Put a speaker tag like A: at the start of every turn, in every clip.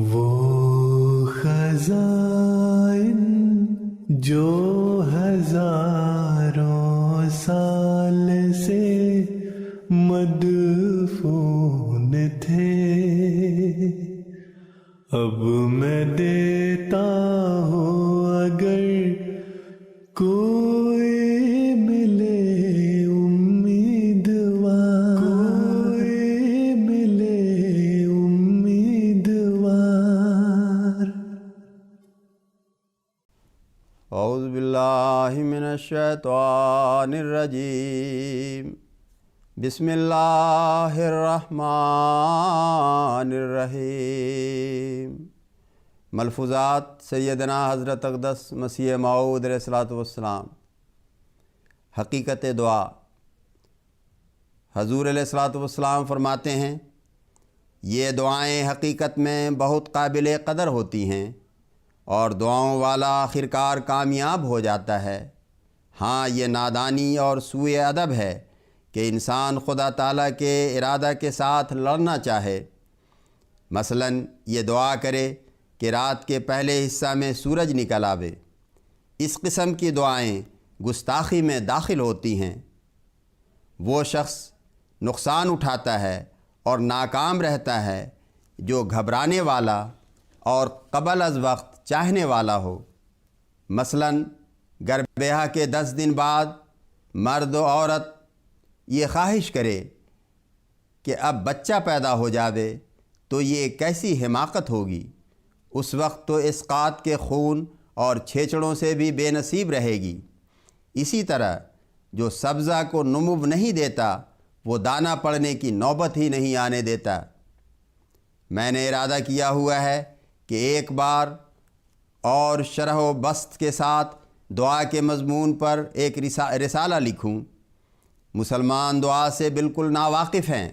A: وہ خزائن جو ہزاروں سال سے مدفون تھے، اب میں دیتا ہوں اگر کوئی ملے امیدوار، کوئی ملے امیدوار۔
B: اعوذ باللہ من الشیطان الرجیم، بسم اللہ الرحمن الرحیم۔ ملفوظات سیدنا حضرت اقدس مسیح موعود علیہ الصلوۃ والسلام۔ حقیقت دعا۔ حضور علیہ الصلوۃ والسلام فرماتے ہیں، یہ دعائیں حقیقت میں بہت قابل قدر ہوتی ہیں اور دعاؤں والا آخرکار کامیاب ہو جاتا ہے۔ ہاں، یہ نادانی اور سوء ادب ہے کہ انسان خدا تعالیٰ کے ارادہ کے ساتھ لڑنا چاہے۔ مثلاً یہ دعا کرے کہ رات کے پہلے حصہ میں سورج نکل آوے۔ اس قسم کی دعائیں گستاخی میں داخل ہوتی ہیں۔ وہ شخص نقصان اٹھاتا ہے اور ناکام رہتا ہے جو گھبرانے والا اور قبل از وقت چاہنے والا ہو۔ مثلاً گربیہا کے 10 دن بعد مرد و عورت یہ خواہش کرے کہ اب بچہ پیدا ہو جاوے تو یہ کیسی حماقت ہوگی۔ اس وقت تو اسقاط کے خون اور چھیچڑوں سے بھی بے نصیب رہے گی۔ اسی طرح جو سبزہ کو نمو نہیں دیتا وہ دانہ پڑنے کی نوبت ہی نہیں آنے دیتا۔ میں نے ارادہ کیا ہوا ہے کہ ایک بار اور شرح و بسط کے ساتھ دعا کے مضمون پر ایک رسالہ لکھوں۔ مسلمان دعا سے بالکل ناواقف ہیں،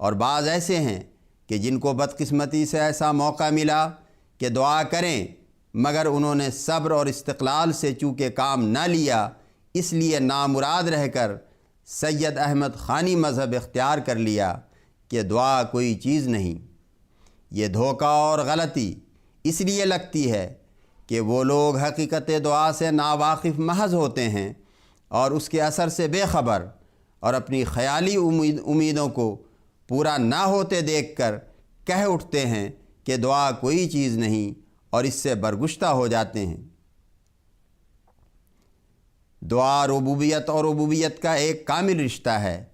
B: اور بعض ایسے ہیں کہ جن کو بدقسمتی سے ایسا موقع ملا کہ دعا کریں، مگر انہوں نے صبر اور استقلال سے چونکہ کام نہ لیا، اس لیے نامراد رہ کر سید احمد خانی مذہب اختیار کر لیا کہ دعا کوئی چیز نہیں۔ یہ دھوکہ اور غلطی اس لیے لگتی ہے کہ وہ لوگ حقیقت دعا سے ناواقف محض ہوتے ہیں اور اس کے اثر سے بے خبر، اور اپنی خیالی امیدوں کو پورا نہ ہوتے دیکھ کر کہہ اٹھتے ہیں کہ دعا کوئی چیز نہیں اور اس سے برگشتہ ہو جاتے ہیں۔ دعا ربوبیت اور ربوبیت کا ایک کامل رشتہ ہے۔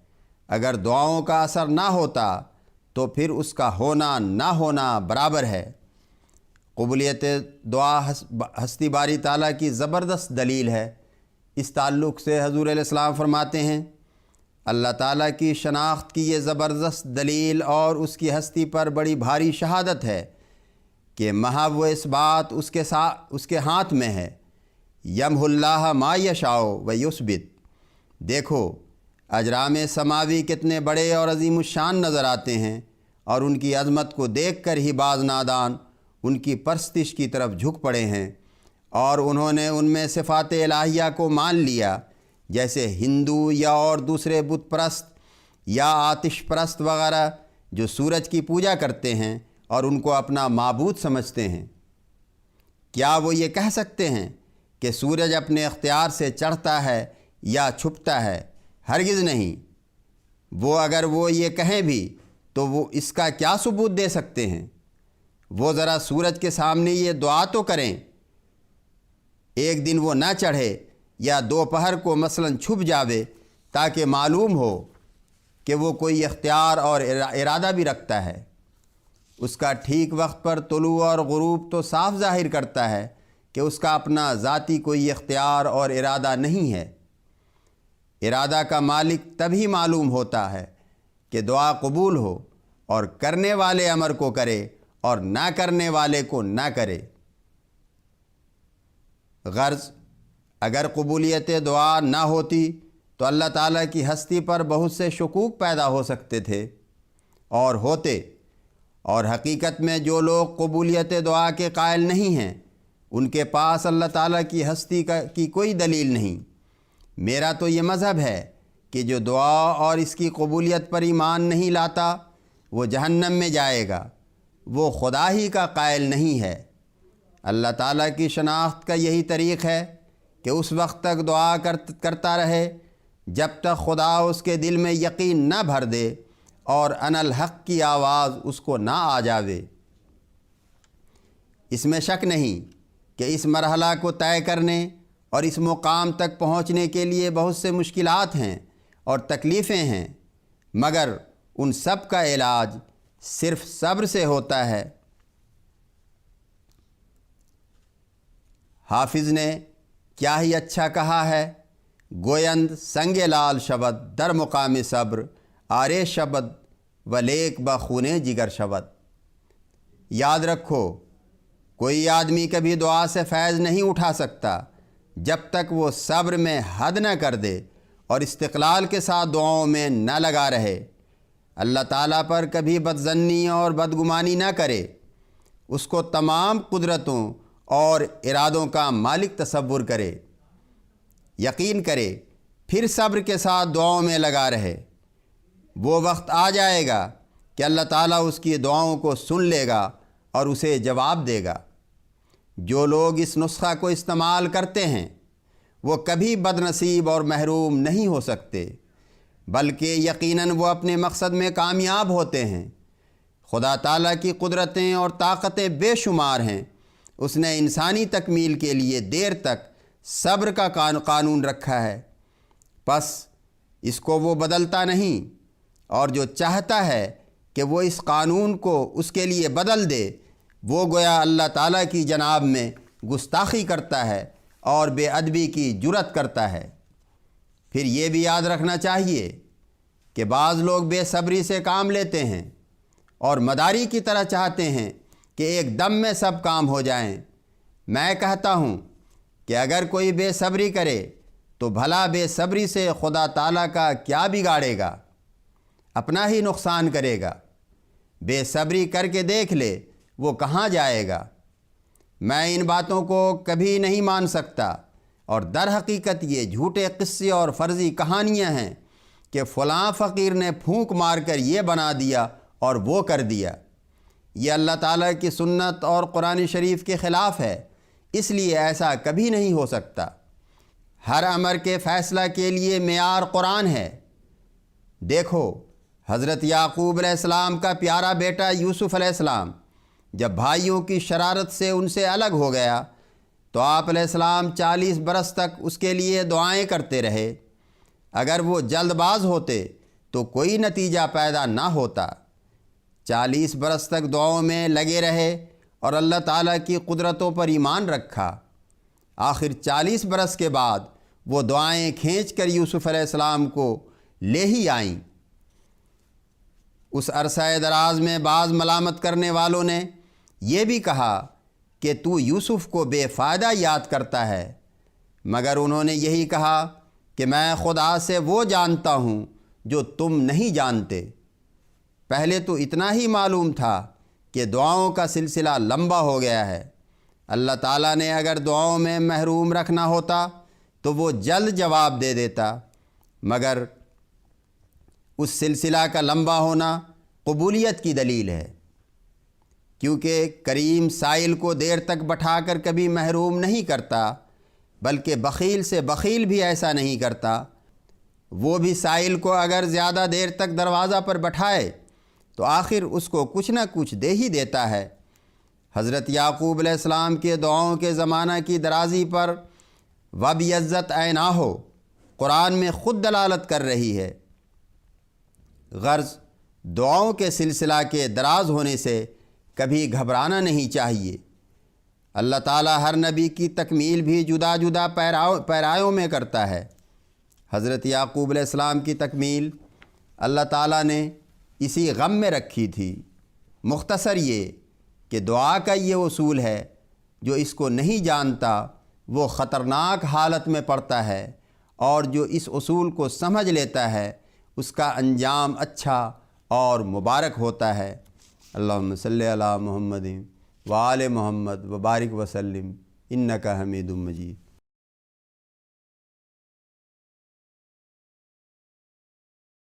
B: اگر دعاؤں کا اثر نہ ہوتا تو پھر اس کا ہونا نہ ہونا برابر ہے۔ قبولیت دعا ہستی باری تعالیٰ کی زبردست دلیل ہے۔ اس تعلق سے حضور علیہ السلام فرماتے ہیں، اللہ تعالیٰ کی شناخت کی یہ زبردست دلیل اور اس کی ہستی پر بڑی بھاری شہادت ہے کہ محو و اثبات اس کے ہاتھ میں ہے۔ یمح اللہ ما یشاء و یثبت۔ دیکھو اجرام سماوی کتنے بڑے اور عظیم الشان نظر آتے ہیں، اور ان کی عظمت کو دیکھ کر ہی بعض نادان ان کی پرستش کی طرف جھک پڑے ہیں، اور انہوں نے ان میں صفات الہیہ کو مان لیا، جیسے ہندو یا اور دوسرے بت پرست یا آتش پرست وغیرہ جو سورج کی پوجا کرتے ہیں اور ان کو اپنا معبود سمجھتے ہیں۔ کیا وہ یہ کہہ سکتے ہیں کہ سورج اپنے اختیار سے چڑھتا ہے یا چھپتا ہے؟ ہرگز نہیں۔ اگر وہ یہ کہیں بھی تو وہ اس کا کیا ثبوت دے سکتے ہیں؟ وہ ذرا سورج کے سامنے یہ دعا تو کریں، ایک دن وہ نہ چڑھے یا دوپہر کو مثلاً چھپ جاوے، تاکہ معلوم ہو کہ وہ کوئی اختیار اور ارادہ بھی رکھتا ہے۔ اس کا ٹھیک وقت پر طلوع اور غروب تو صاف ظاہر کرتا ہے کہ اس کا اپنا ذاتی کوئی اختیار اور ارادہ نہیں ہے۔ ارادہ کا مالک تبھی معلوم ہوتا ہے کہ دعا قبول ہو اور کرنے والے امر کو کرے اور نہ کرنے والے کو نہ کرے۔ غرض اگر قبولیت دعا نہ ہوتی تو اللہ تعالیٰ کی ہستی پر بہت سے شکوک پیدا ہو سکتے تھے اور ہوتے، اور حقیقت میں جو لوگ قبولیت دعا کے قائل نہیں ہیں ان کے پاس اللہ تعالیٰ کی ہستی کی کوئی دلیل نہیں۔ میرا تو یہ مذہب ہے کہ جو دعا اور اس کی قبولیت پر ایمان نہیں لاتا وہ جہنم میں جائے گا۔ وہ خدا ہی کا قائل نہیں ہے۔ اللہ تعالیٰ کی شناخت کا یہی طریق ہے کہ اس وقت تک دعا کرتا رہے جب تک خدا اس کے دل میں یقین نہ بھر دے اور انا الحق کی آواز اس کو نہ آ جاوے۔ اس میں شک نہیں کہ اس مرحلہ کو طے کرنے اور اس مقام تک پہنچنے کے لیے بہت سے مشکلات ہیں اور تکلیفیں ہیں، مگر ان سب کا علاج صرف صبر سے ہوتا ہے۔ حافظ نے کیا ہی اچھا کہا ہے، گویند سنگ لال شبد در مقام صبر آرے شبد و لیک بخونے جگر شبد۔ یاد رکھو، کوئی آدمی کبھی دعا سے فیض نہیں اٹھا سکتا جب تک وہ صبر میں حد نہ کر دے اور استقلال کے ساتھ دعاؤں میں نہ لگا رہے۔ اللہ تعالیٰ پر کبھی بدظنی اور بدگمانی نہ کرے، اس کو تمام قدرتوں اور ارادوں کا مالک تصور کرے، یقین کرے، پھر صبر کے ساتھ دعاؤں میں لگا رہے۔ وہ وقت آ جائے گا کہ اللہ تعالیٰ اس کی دعاؤں کو سن لے گا اور اسے جواب دے گا۔ جو لوگ اس نسخہ کو استعمال کرتے ہیں وہ کبھی بد نصیب اور محروم نہیں ہو سکتے، بلکہ یقیناً وہ اپنے مقصد میں کامیاب ہوتے ہیں۔ خدا تعالیٰ کی قدرتیں اور طاقتیں بے شمار ہیں۔ اس نے انسانی تکمیل کے لیے دیر تک صبر کا قانون رکھا ہے، پس اس کو وہ بدلتا نہیں، اور جو چاہتا ہے کہ وہ اس قانون کو اس کے لیے بدل دے، وہ گویا اللہ تعالیٰ کی جناب میں گستاخی کرتا ہے اور بے ادبی کی جرات کرتا ہے۔ پھر یہ بھی یاد رکھنا چاہیے کہ بعض لوگ بے صبری سے کام لیتے ہیں اور مداری کی طرح چاہتے ہیں کہ ایک دم میں سب کام ہو جائیں۔ میں کہتا ہوں کہ اگر کوئی بے صبری کرے تو بھلا بے صبری سے خدا تعالیٰ کا کیا بگاڑے گا؟ اپنا ہی نقصان کرے گا۔ بے صبری کر کے دیکھ لے وہ کہاں جائے گا۔ میں ان باتوں کو کبھی نہیں مان سکتا، اور در حقیقت یہ جھوٹے قصے اور فرضی کہانیاں ہیں کہ فلاں فقیر نے پھونک مار کر یہ بنا دیا اور وہ کر دیا۔ یہ اللہ تعالیٰ کی سنت اور قرآن شریف کے خلاف ہے، اس لیے ایسا کبھی نہیں ہو سکتا۔ ہر امر کے فیصلہ کے لیے معیار قرآن ہے۔ دیکھو، حضرت یعقوب علیہ السلام کا پیارا بیٹا یوسف علیہ السلام جب بھائیوں کی شرارت سے ان سے الگ ہو گیا تو آپ علیہ السلام 40 برس تک اس کے لیے دعائیں کرتے رہے۔ اگر وہ جلد باز ہوتے تو کوئی نتیجہ پیدا نہ ہوتا۔ 40 برس تک دعاؤں میں لگے رہے اور اللہ تعالیٰ کی قدرتوں پر ایمان رکھا۔ آخر 40 برس کے بعد وہ دعائیں کھینچ کر یوسف علیہ السلام کو لے ہی آئیں۔ اس عرصہ دراز میں بعض ملامت کرنے والوں نے یہ بھی کہا کہ تو یوسف کو بے فائدہ یاد کرتا ہے، مگر انہوں نے یہی کہا کہ میں خدا سے وہ جانتا ہوں جو تم نہیں جانتے۔ پہلے تو اتنا ہی معلوم تھا کہ دعاؤں کا سلسلہ لمبا ہو گیا ہے۔ اللہ تعالیٰ نے اگر دعاؤں میں محروم رکھنا ہوتا تو وہ جلد جواب دے دیتا، مگر اس سلسلہ کا لمبا ہونا قبولیت کی دلیل ہے، کیونکہ کریم سائل کو دیر تک بٹھا کر کبھی محروم نہیں کرتا، بلکہ بخیل سے بخیل بھی ایسا نہیں کرتا۔ وہ بھی سائل کو اگر زیادہ دیر تک دروازہ پر بٹھائے تو آخر اس کو کچھ نہ کچھ دے ہی دیتا ہے۔ حضرت یعقوب علیہ السلام کے دعاؤں کے زمانہ کی درازی پر وَبِيَضَّتْ عَيْنَاهُ قرآن میں خود دلالت کر رہی ہے۔ غرض دعاؤں کے سلسلہ کے دراز ہونے سے کبھی گھبرانا نہیں چاہیے۔ اللہ تعالیٰ ہر نبی کی تکمیل بھی جدا جدا پیرایوں میں کرتا ہے۔ حضرت یعقوب علیہ السلام کی تکمیل اللہ تعالیٰ نے اسی غم میں رکھی تھی۔ مختصر یہ کہ دعا کا یہ اصول ہے، جو اس کو نہیں جانتا وہ خطرناک حالت میں پڑتا ہے، اور جو اس اصول کو سمجھ لیتا ہے اس کا انجام اچھا اور مبارک ہوتا ہے۔ اللہم صلی علی محمد وآل محمد وبارک وسلم انک حمید مجید۔